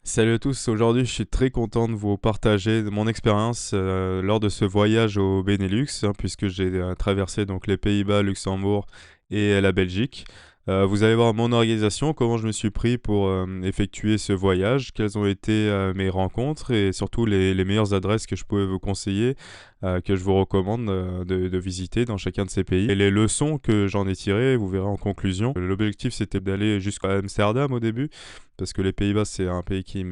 Salut à tous, aujourd'hui je suis très content de vous partager mon expérience lors de ce voyage au Benelux, puisque j'ai traversé donc les Pays-Bas, Luxembourg et la Belgique. Vous allez voir mon organisation, comment je me suis pris pour effectuer ce voyage, quelles ont été mes rencontres et surtout les meilleures adresses que je pouvais vous conseiller, que je vous recommande de visiter dans chacun de ces pays. Et les leçons que j'en ai tirées, vous verrez en conclusion. L'objectif c'était d'aller jusqu'à Amsterdam au début parce que les Pays-Bas, c'est un pays qui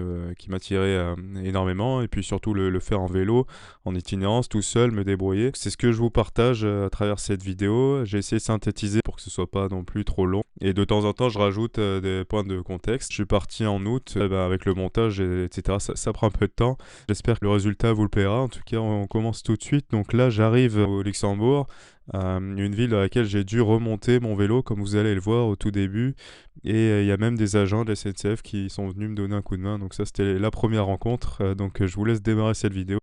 m'attirait énormément, et puis surtout le faire en vélo, en itinérance, tout seul, me débrouiller. C'est ce que je vous partage à travers cette vidéo. J'ai essayé de synthétiser pour que ce soit pas non plus trop long, et de temps en temps, je rajoute des points de contexte. Je suis parti en août, avec le montage, etc. Ça prend un peu de temps. J'espère que le résultat vous le plaira. En tout cas, on commence tout de suite. Donc là, j'arrive au Luxembourg, une ville dans laquelle j'ai dû remonter mon vélo, comme vous allez le voir au tout début. Et il y a même des agents de la SNCF qui sont venus me donner un coup de main. Donc ça, c'était la première rencontre. Donc je vous laisse démarrer cette vidéo.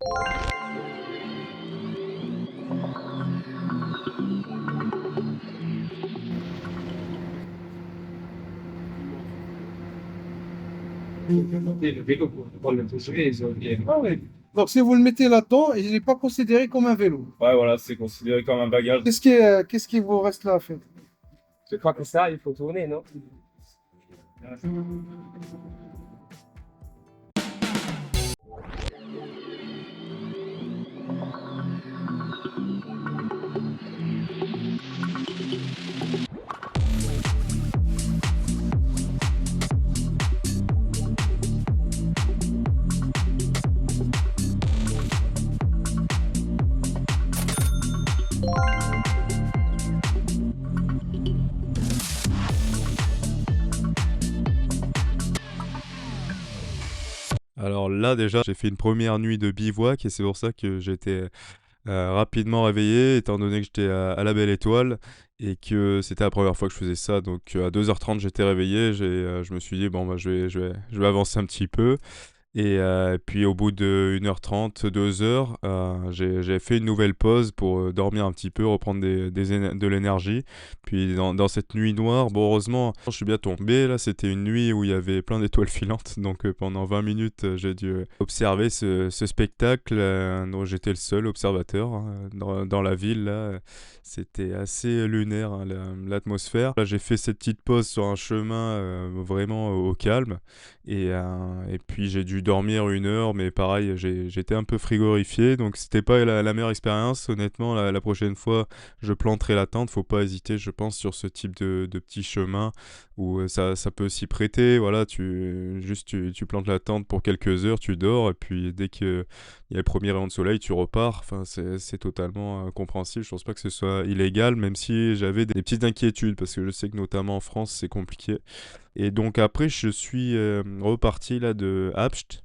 Le vélo pour le mesurer, ils ont bien. Ah oui. Donc, si vous le mettez là-dedans, il n'est pas considéré comme un vélo. Ouais, voilà, c'est considéré comme un bagage. Qu'est-ce qui vous reste là à faire? Je crois que ça, il faut tourner, non? Alors là, déjà, j'ai fait une première nuit de bivouac et c'est pour ça que j'étais rapidement réveillé, étant donné que j'étais à la Belle Étoile et que c'était la première fois que je faisais ça. Donc à 2h30, j'étais réveillé. Je me suis dit, bon, bah, je vais avancer un petit peu. Et puis au bout de 1h30, 2h, j'ai fait une nouvelle pause pour dormir un petit peu, reprendre de l'énergie. Puis dans cette nuit noire, bon heureusement, je suis bien tombé. Là, c'était une nuit où il y avait plein d'étoiles filantes. Donc pendant 20 minutes, j'ai dû observer ce spectacle dont j'étais le seul observateur, dans la ville. Là, c'était assez lunaire, l'atmosphère. Là, j'ai fait cette petite pause sur un chemin vraiment au calme. Et puis j'ai dû dormir 1 heure, mais pareil, j'étais un peu frigorifié, donc c'était pas la meilleure expérience. Honnêtement, la prochaine fois, je planterai la tente. Faut pas hésiter, je pense, sur ce type de petit chemin où ça peut s'y prêter. Voilà, tu plantes la tente pour quelques heures, tu dors, et puis dès qu'il y a le premier rayon de soleil, tu repars. Enfin, c'est totalement compréhensible. Je pense pas que ce soit illégal, même si j'avais des petites inquiétudes, parce que je sais que notamment en France, c'est compliqué. Et donc après, je suis reparti là de Apst.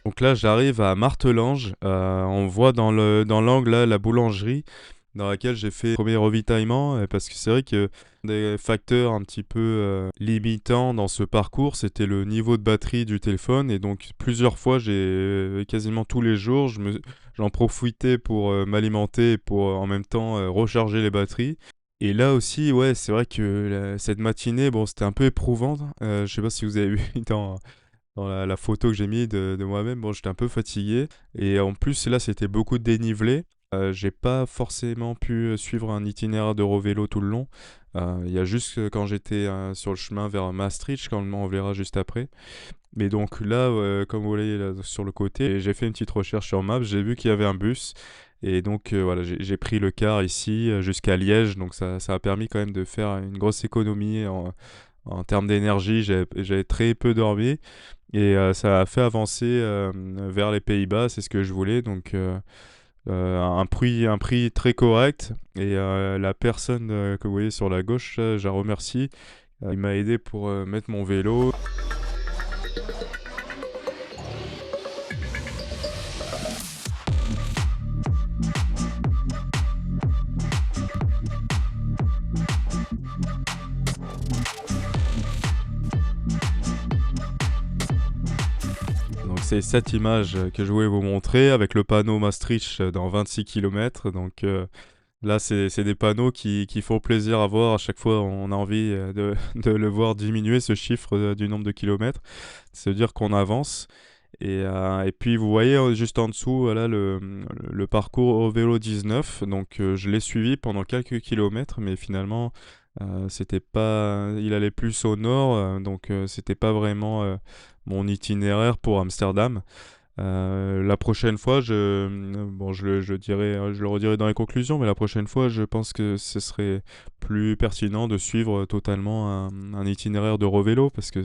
Donc là, j'arrive à Martelange. On voit dans l'angle là la boulangerie dans laquelle j'ai fait le premier ravitaillement, parce que c'est vrai que des facteurs un petit peu limitants dans ce parcours, c'était le niveau de batterie du téléphone. Et donc plusieurs fois, quasiment tous les jours, j'en profitais pour m'alimenter et pour en même temps recharger les batteries. Et là aussi, ouais, c'est vrai que cette matinée, bon, c'était un peu éprouvant. Je sais pas si vous avez vu dans la photo que j'ai mis de moi-même. Bon, j'étais un peu fatigué. Et en plus, là, c'était beaucoup de dénivelé. J'ai pas forcément pu suivre un itinéraire d'Eurovélo tout le long. Il y a juste quand j'étais sur le chemin vers Maastricht, quand on verra juste après. Mais donc là, comme vous voyez là, sur le côté, j'ai fait une petite recherche sur Maps, j'ai vu qu'il y avait un bus. Et donc voilà, j'ai pris le car ici jusqu'à Liège. Donc ça a permis quand même de faire une grosse économie en termes d'énergie. J'avais très peu dormi. Et ça a fait avancer vers les Pays-Bas, c'est ce que je voulais. Donc un prix très correct. Et la personne que vous voyez sur la gauche, je la remercie. Il m'a aidé pour mettre mon vélo. c'est cette image que je voulais vous montrer avec le panneau Maastricht dans 26 km. Donc là, c'est des panneaux qui font plaisir à voir. À chaque fois, on a envie de le voir diminuer, ce chiffre du nombre de kilomètres. Ça veut dire qu'on avance. Et puis, vous voyez juste en dessous, là, le parcours au vélo 19. Donc, je l'ai suivi pendant quelques kilomètres, mais finalement, c'était pas, il allait plus au nord, donc c'était pas vraiment mon itinéraire pour Amsterdam. La prochaine fois, bon, je dirais, je le redirai dans les conclusions, mais la prochaine fois, je pense que ce serait plus pertinent de suivre totalement un itinéraire de revélo parce que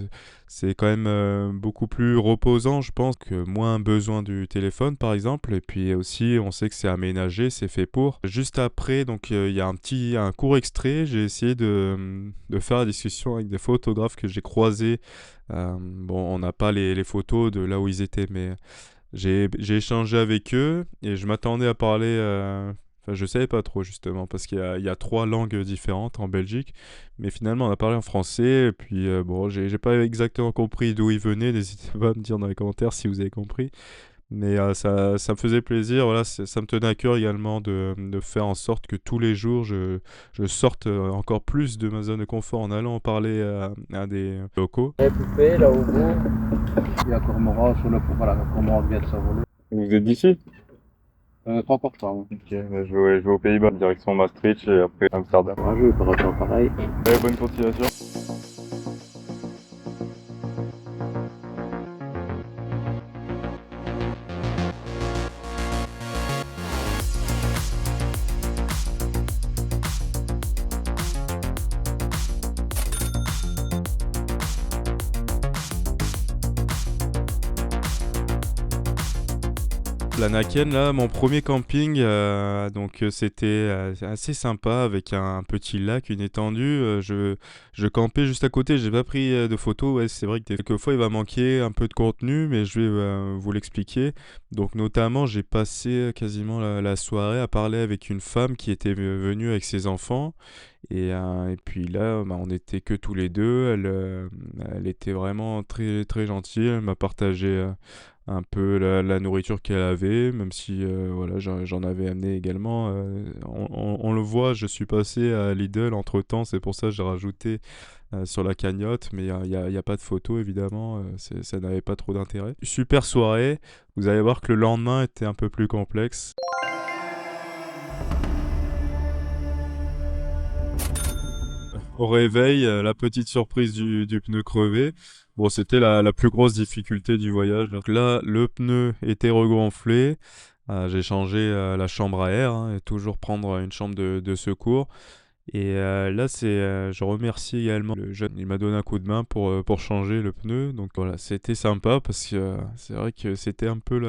c'est quand même beaucoup plus reposant, je pense, que moins besoin du téléphone, par exemple. Et puis aussi, on sait que c'est aménagé, c'est fait pour. Juste après, donc il y a un court extrait. J'ai essayé de faire la discussion avec des photographes que j'ai croisés. Bon, on n'a pas les photos de là où ils étaient, mais j'ai échangé avec eux et je m'attendais à parler. Enfin, je savais pas trop justement parce qu'il y a 3 langues différentes en Belgique, mais finalement on a parlé en français. Et puis bon, j'ai pas exactement compris d'où ils venaient. N'hésitez pas à me dire dans les commentaires si vous avez compris. Mais ça me faisait plaisir, voilà, ça me tenait à cœur également de faire en sorte que tous les jours je sorte encore plus de ma zone de confort en allant parler à des locaux. La poupée, là au bout. Il y a Cormora sur le voilà, Cormora vient de s'envoler. Vous êtes d'ici? 3 pour 3. Ouais. Ok, je vais aux Pays-Bas, direction Maastricht et après Amsterdam. Ouais, je vais pas refaire pareil. Bonne continuation. Lanaken, là, mon premier camping, donc c'était assez sympa avec un petit lac, une étendue. Je campais juste à côté, j'ai pas pris de photos. Ouais, c'est vrai que quelquefois il va manquer un peu de contenu, mais je vais vous l'expliquer. Donc notamment, j'ai passé quasiment la soirée à parler avec une femme qui était venue avec ses enfants. Et puis là, bah, on n'était que tous les deux. Elle était vraiment très, très gentille. Elle m'a partagé un peu la nourriture qu'elle avait, même si voilà, j'en avais amené également. On le voit, je suis passé à Lidl entre-temps, c'est pour ça que j'ai rajouté sur la cagnotte, mais il y a pas de photo évidemment, ça n'avait pas trop d'intérêt. Super soirée, vous allez voir que le lendemain était un peu plus complexe. Au réveil, la petite surprise du pneu crevé. Bon, c'était la plus grosse difficulté du voyage. Donc là, le pneu était regonflé. J'ai changé la chambre à air, hein, et toujours prendre une chambre de secours. Et là, je remercie également le jeune. Il m'a donné un coup de main pour changer le pneu. Donc voilà, c'était sympa parce que c'est vrai que c'était un peu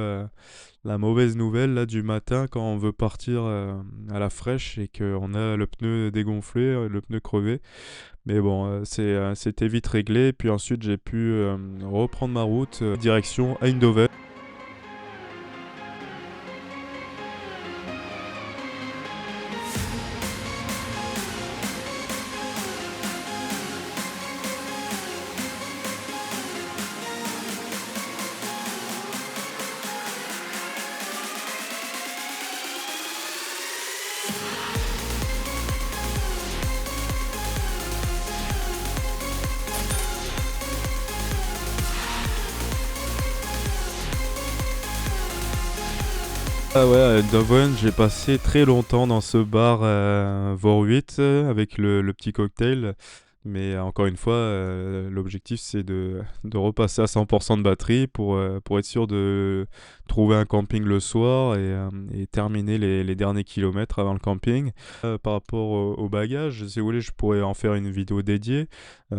la mauvaise nouvelle là, du matin quand on veut partir à la fraîche et qu'on a le pneu dégonflé, le pneu crevé. Mais bon, c'était vite réglé. Puis ensuite, j'ai pu reprendre ma route direction Eindhoven. Ah ouais, à Eindhoven, j'ai passé très longtemps dans ce bar Voor 8 avec le petit cocktail. Mais encore une fois, l'objectif c'est de repasser à 100% de batterie pour être sûr de trouver un camping le soir et terminer les derniers kilomètres avant le camping. Par rapport au bagage, si vous voulez, je pourrais en faire une vidéo dédiée.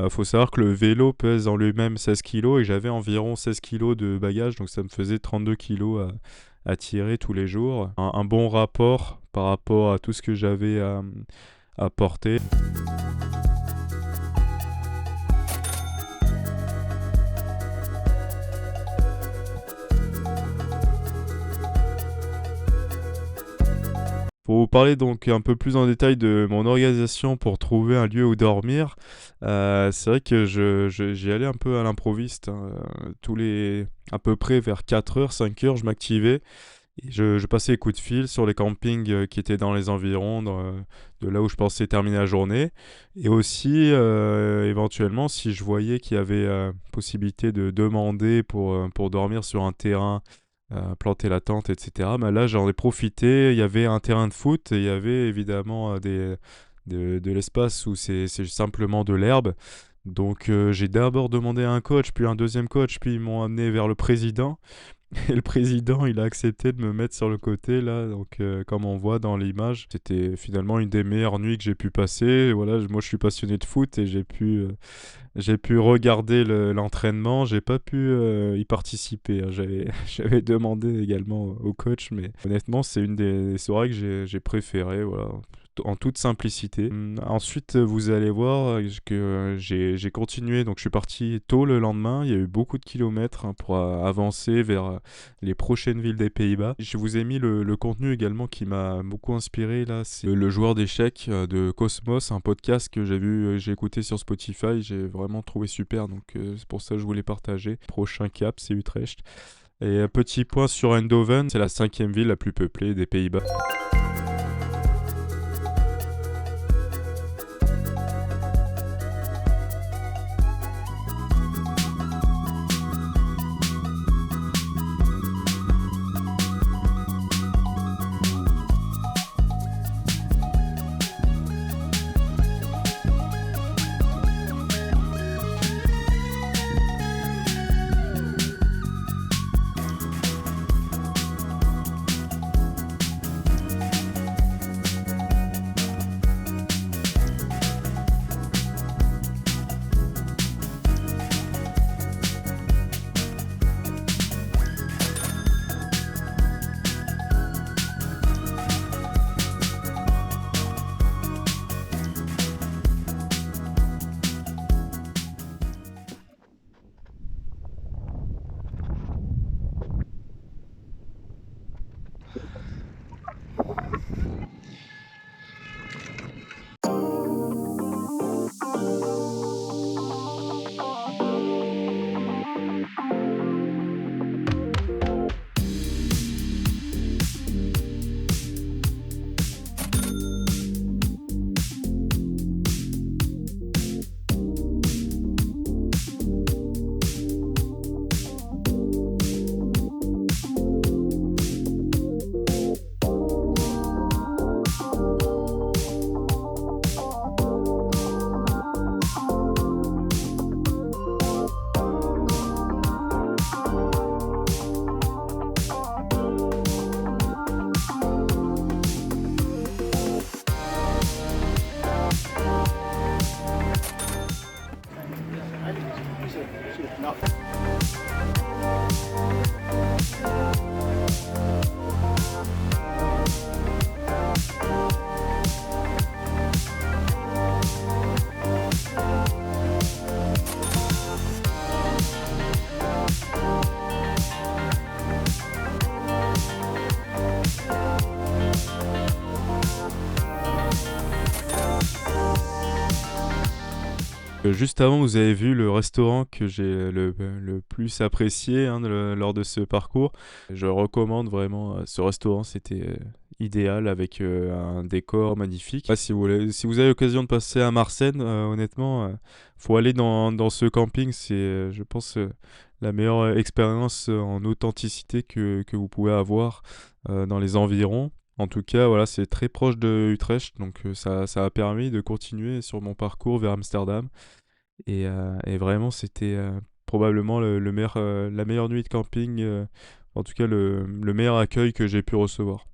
Faut savoir que le vélo pèse en lui-même 16 kilos et j'avais environ 16 kilos de bagages, donc ça me faisait 32 kilos à tirer tous les jours. Un bon rapport par rapport à tout ce que j'avais à porter. Pour vous parler donc un peu plus en détail de mon organisation pour trouver un lieu où dormir, c'est vrai que j'y allais un peu à l'improviste, hein, à peu près vers 4 heures, 5 heures, je m'activais et je passais les coups de fil sur les campings qui étaient dans les environs de là où je pensais terminer la journée. Et aussi, éventuellement, si je voyais qu'il y avait possibilité de demander pour dormir sur un terrain, planter la tente, etc. Bah là, j'en ai profité. Il y avait un terrain de foot et il y avait évidemment de l'espace où c'est simplement de l'herbe. Donc j'ai d'abord demandé à un coach, puis un deuxième coach, puis ils m'ont amené vers le président. Et le président, il a accepté de me mettre sur le côté, là. Donc, comme on voit dans l'image, c'était finalement une des meilleures nuits que j'ai pu passer. Et voilà, moi, je suis passionné de foot et j'ai pu regarder l'entraînement. J'ai pas pu y participer, hein. J'avais demandé également au coach, mais honnêtement, c'est une des soirées que j'ai préférées, voilà, en toute simplicité. Ensuite, vous allez voir que j'ai continué. Donc, je suis parti tôt le lendemain. Il y a eu beaucoup de kilomètres, hein, pour avancer vers les prochaines villes des Pays-Bas. Je vous ai mis le contenu également qui m'a beaucoup inspiré là. C'est le joueur d'échecs de Cosmos, un podcast que j'ai écouté sur Spotify. J'ai vraiment trouvé super. Donc, c'est pour ça que je voulais partager. Prochain cap, c'est Utrecht. Et un petit point sur Eindhoven, c'est la 5e ville la plus peuplée des Pays-Bas. Juste avant, vous avez vu le restaurant que j'ai le plus apprécié, hein, lors de ce parcours. Je recommande vraiment ce restaurant, c'était idéal avec un décor magnifique. Si si vous avez l'occasion de passer à Marsène, honnêtement, faut aller dans ce camping. C'est, je pense, la meilleure expérience en authenticité que vous pouvez avoir dans les environs. En tout cas, voilà, c'est très proche de Utrecht, donc ça a permis de continuer sur mon parcours vers Amsterdam. Et vraiment, c'était probablement la meilleure nuit de camping, en tout cas le meilleur accueil que j'ai pu recevoir.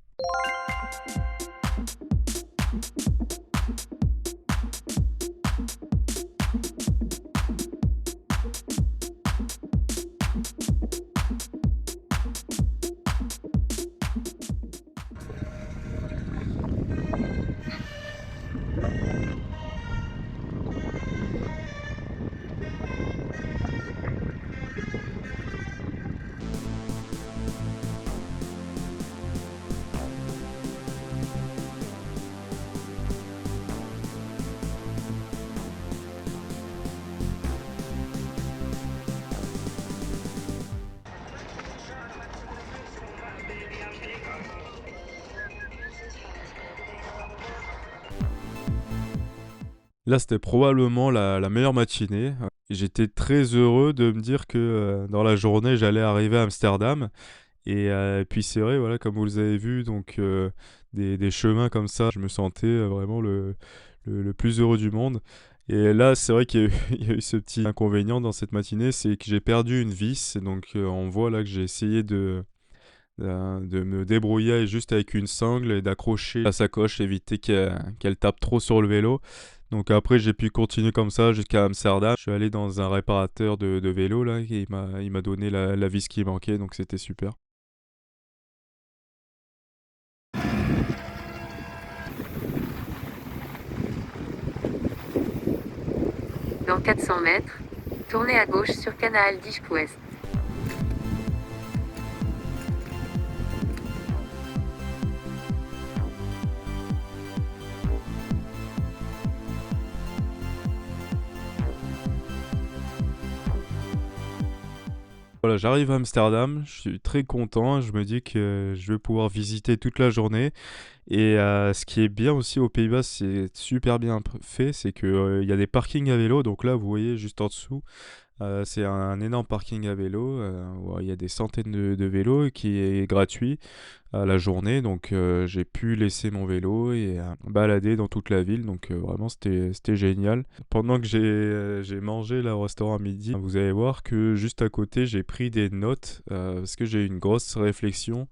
Là, c'était probablement la meilleure matinée. J'étais très heureux de me dire que dans la journée, j'allais arriver à Amsterdam. Et puis c'est vrai, voilà, comme vous les avez vu, donc des chemins comme ça, je me sentais vraiment le plus heureux du monde. Et là, c'est vrai qu'il y a eu, il y a eu ce petit inconvénient dans cette matinée, c'est que j'ai perdu une vis. Donc on voit là que j'ai essayé de me débrouiller juste avec une sangle et d'accrocher la sacoche, éviter qu'elle tape trop sur le vélo. Donc après, j'ai pu continuer comme ça jusqu'à Amsterdam. Je suis allé dans un réparateur de vélo là, et il m'a donné la vis qui manquait, donc c'était super. Dans 400 mètres, tournez à gauche sur Canal d'Ijke-Ouest. Voilà, j'arrive à Amsterdam, je suis très content, je me dis que je vais pouvoir visiter toute la journée. Et ce qui est bien aussi aux Pays-Bas, c'est super bien fait, c'est qu'il y a des parkings à vélo. Donc là, vous voyez juste en dessous, c'est un énorme parking à vélo. Où il y a des centaines de vélos qui est gratuit à la journée. Donc j'ai pu laisser mon vélo et balader dans toute la ville. Donc vraiment, c'était génial. Pendant que j'ai mangé là au restaurant à midi, vous allez voir que juste à côté, j'ai pris des notes parce que j'ai eu une grosse réflexion.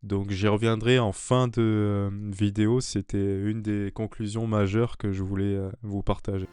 Donc j'y reviendrai en fin de vidéo, c'était une des conclusions majeures que je voulais vous partager.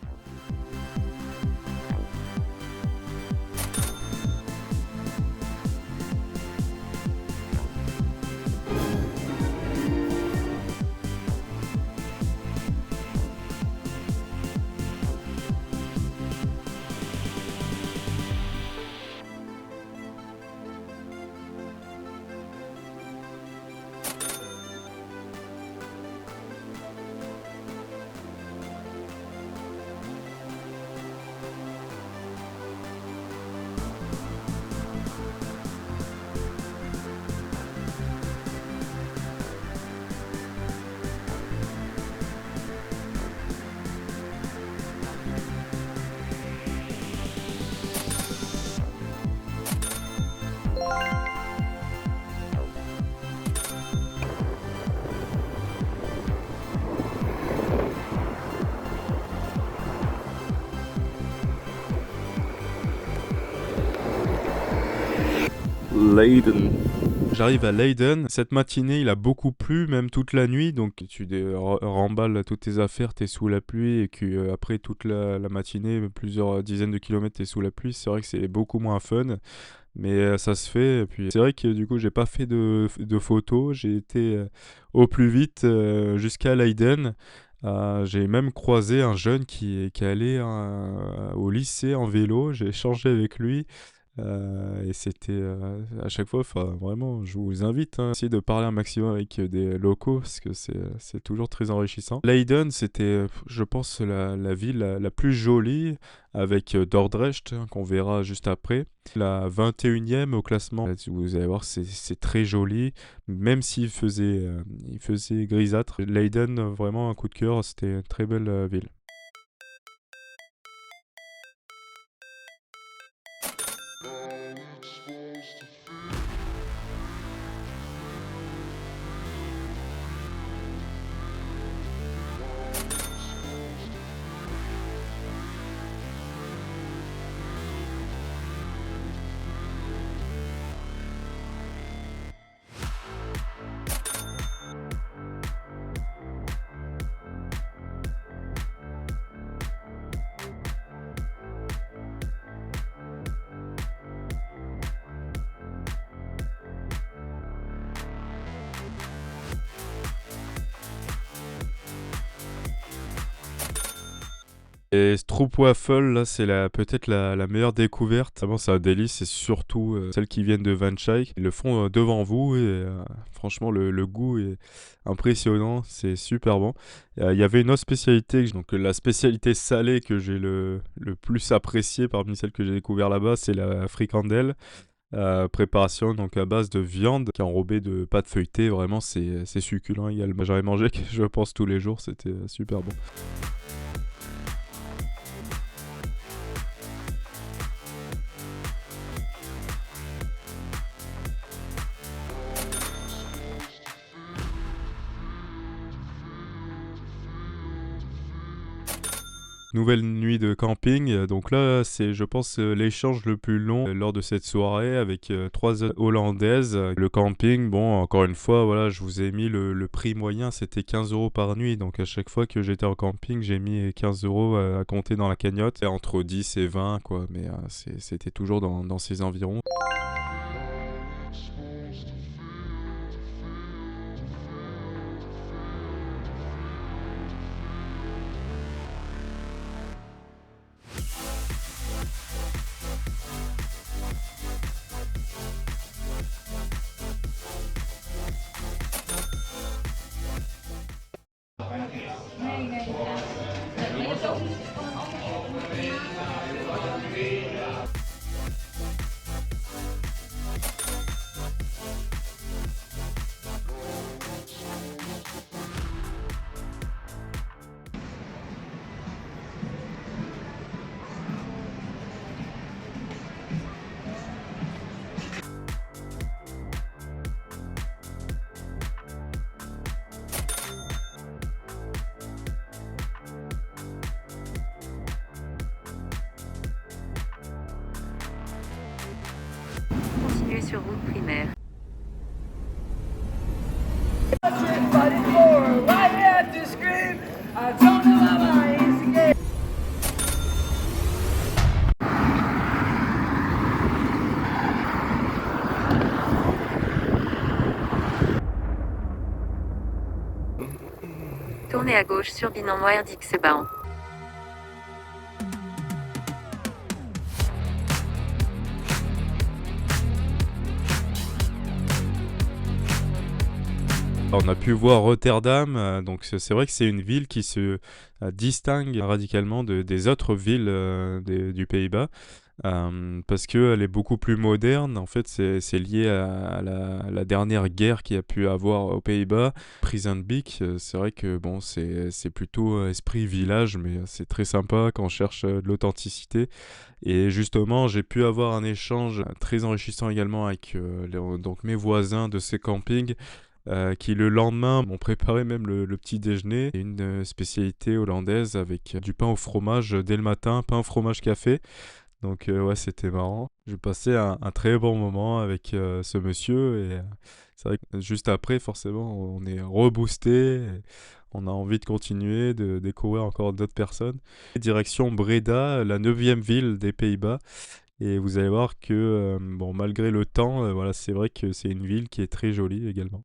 Leiden. J'arrive à Leiden, cette matinée il a beaucoup plu, même toute la nuit, donc tu remballes toutes tes affaires, t'es sous la pluie, et que après toute la matinée, plusieurs dizaines de kilomètres, t'es sous la pluie, c'est vrai que c'est beaucoup moins fun. Mais ça se fait. Et puis c'est vrai que du coup, j'ai pas fait de photos. J'ai été au plus vite jusqu'à Leiden. J'ai même croisé un jeune qui allait au lycée en vélo. J'ai échangé avec lui. Et c'était à chaque fois, enfin, vraiment, je vous invite à essayer de parler un maximum avec des locaux parce que c'est toujours très enrichissant. Leiden, c'était, je pense, la ville la plus jolie avec Dordrecht qu'on verra juste après. La 21e au classement. Vous allez voir, c'est très joli, même il faisait grisâtre. Leiden, vraiment un coup de cœur, c'était une très belle ville. Et Stroopwafel, là, c'est peut-être la meilleure découverte. Vraiment, c'est un délice, et surtout celles qui viennent de Van Schaik. Ils le font devant vous, et franchement, le goût est impressionnant, c'est super bon. Il y avait une autre spécialité, donc la spécialité salée que j'ai le plus appréciée parmi celles que j'ai découvert là-bas, c'est la fricandelle. Préparation donc à base de viande qui est enrobée de pâte feuilletée. Vraiment, c'est succulent également. J'aurais mangé, je pense, tous les jours, c'était super bon. Nouvelle nuit de camping, donc là, c'est je pense, l'échange le plus long lors de cette soirée avec 3 Hollandaises. Le camping, bon, encore une fois, voilà, je vous ai mis le prix moyen, c'était 15 € par nuit. Donc à chaque fois que j'étais en camping, j'ai mis 15 € à compter dans la cagnotte, et entre 10 et 20 quoi, mais c'était toujours dans ces environs. Continuez sur route primaire. Tournez à gauche sur Binan-Noir-d'Ixeban. On a pu voir Rotterdam, donc c'est vrai que c'est une ville qui se distingue radicalement des autres villes du Pays-Bas, parce qu'elle est beaucoup plus moderne. En fait, c'est lié à la dernière guerre qu'il y a pu avoir aux Pays-Bas. Prizrenbeek, c'est vrai que bon, c'est plutôt esprit village, mais c'est très sympa quand on cherche de l'authenticité. Et justement, j'ai pu avoir un échange très enrichissant également avec donc mes voisins de ces campings, qui le lendemain m'ont préparé même le petit déjeuner, une spécialité hollandaise avec du pain au fromage dès le matin, pain au fromage café. Donc ouais, c'était marrant. J'ai passé un très bon moment avec ce monsieur, et c'est vrai que juste après, forcément, on est reboosté, et on a envie de continuer, de découvrir encore d'autres personnes. Direction Breda, la 9e ville des Pays-Bas. Et vous allez voir que, bon, malgré le temps, voilà, c'est vrai que c'est une ville qui est très jolie également.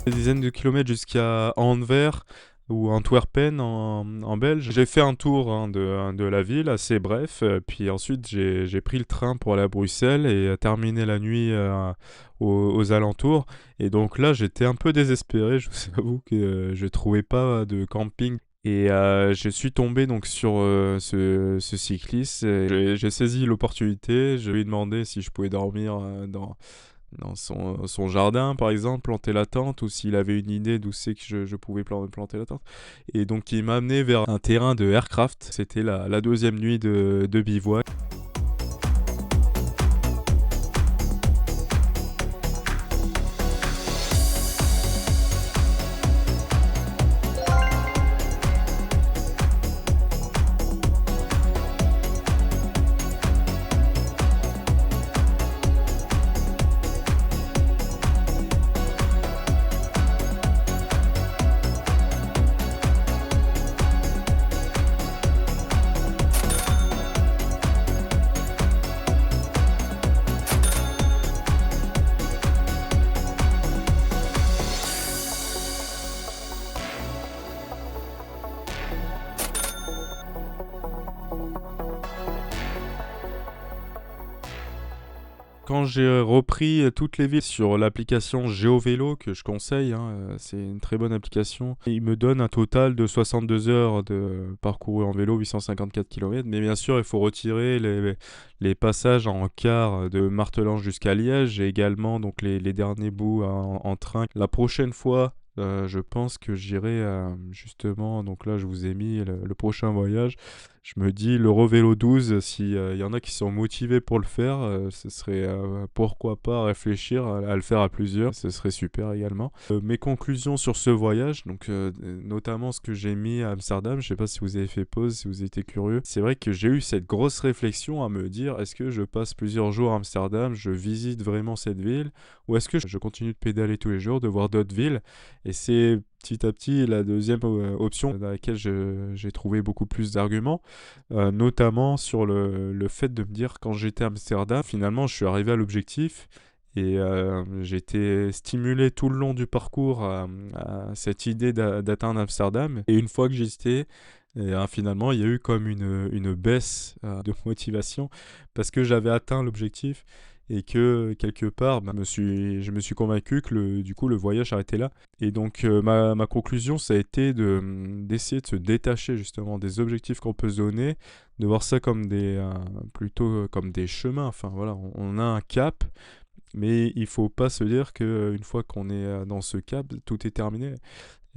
Des dizaines de kilomètres jusqu'à Anvers ou Antwerpen en Belge. J'ai fait un tour de la ville assez bref, puis ensuite j'ai pris le train pour aller à Bruxelles et terminer la nuit aux alentours. Et donc là, j'étais un peu désespéré, je vous avoue que je trouvais pas de camping. Et je suis tombé donc sur ce cycliste. Et j'ai saisi l'opportunité. Je lui ai demandé si je pouvais dormir dans son jardin, par exemple, planter la tente, ou s'il avait une idée d'où c'est que je pouvais planter la tente. Et donc, il m'a amené vers un terrain de aircraft. C'était la deuxième nuit de bivouac. Quand j'ai repris toutes les villes sur l'application GeoVélo que je conseille, c'est une très bonne application. Il me donne un total de 62 heures de parcouru en vélo, 854 km. Mais bien sûr, il faut retirer les passages en car de Martelange jusqu'à Liège et également donc les derniers bouts en train. La prochaine fois, je pense que j'irai justement, donc là je vous ai mis le prochain voyage. Je me dis l'Eurovélo 12, s'il y en a qui sont motivés pour le faire, ce serait pourquoi pas réfléchir à le faire à plusieurs, ce serait super également. Mes conclusions sur ce voyage, donc notamment ce que j'ai mis à Amsterdam, je sais pas si vous avez fait pause, si vous étiez curieux. C'est vrai que j'ai eu cette grosse réflexion à me dire, est-ce que je passe plusieurs jours à Amsterdam, je visite vraiment cette ville, ou est-ce que je continue de pédaler tous les jours, de voir d'autres villes? Et c'est petit à petit la deuxième option dans laquelle j'ai trouvé beaucoup plus d'arguments, notamment sur le fait de me dire quand j'étais à Amsterdam, finalement je suis arrivé à l'objectif et j'étais stimulé tout le long du parcours à cette idée d'atteindre Amsterdam. Et une fois que j'y étais, et finalement il y a eu comme une baisse de motivation parce que j'avais atteint l'objectif. Et que quelque part, je me suis convaincu que du coup le voyage s'arrêtait là. Et donc ma conclusion, ça a été d'essayer de se détacher justement des objectifs qu'on peut se donner, de voir ça comme plutôt comme des chemins. Enfin voilà, on a un cap, mais il faut pas se dire qu'une fois qu'on est dans ce cap, tout est terminé.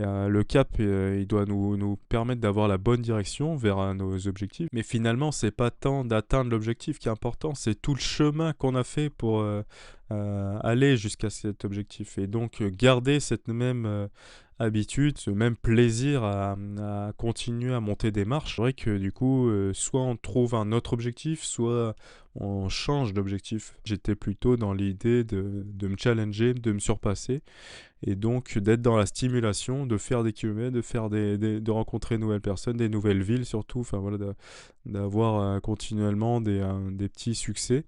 Le cap, il doit nous permettre d'avoir la bonne direction vers nos objectifs. Mais finalement, c'est pas tant d'atteindre l'objectif qui est important, c'est tout le chemin qu'on a fait pour aller jusqu'à cet objectif. Et donc, garder cette même habitude, ce même plaisir à continuer à monter des marches. C'est vrai que du coup, soit on trouve un autre objectif, soit on change d'objectif. J'étais plutôt dans l'idée de me challenger, de me surpasser. Et donc d'être dans la stimulation, de faire des kilomètres, de rencontrer de nouvelles personnes, des nouvelles villes surtout, enfin voilà, d'avoir continuellement des petits succès.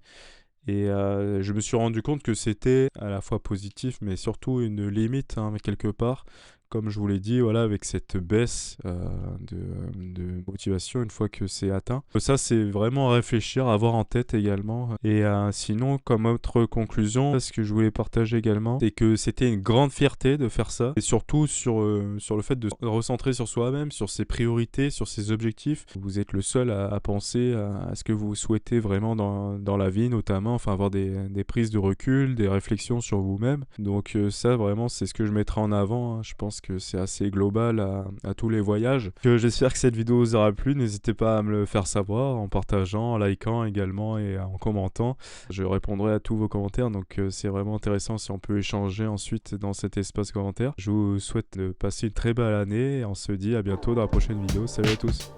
Et je me suis rendu compte que c'était à la fois positif, mais surtout une limite, quelque part. Comme je vous l'ai dit, voilà, avec cette baisse de motivation une fois que c'est atteint. Ça, c'est vraiment à réfléchir, à avoir en tête également. Et sinon, comme autre conclusion, ce que je voulais partager également, c'est que c'était une grande fierté de faire ça. Et surtout sur le fait de se recentrer sur soi-même, sur ses priorités, sur ses objectifs. Vous êtes le seul à penser à ce que vous souhaitez vraiment dans la vie, notamment, enfin avoir des prises de recul, des réflexions sur vous-même. Donc ça, vraiment, c'est ce que je mettrai en avant. Je pense que c'est assez global à tous les voyages. J'espère que cette vidéo vous aura plu. N'hésitez pas à me le faire savoir en partageant, en likant également et en commentant. Je répondrai à tous vos commentaires, donc c'est vraiment intéressant si on peut échanger ensuite dans cet espace commentaire. Je vous souhaite de passer une très belle année et on se dit à bientôt dans la prochaine vidéo. Salut à tous!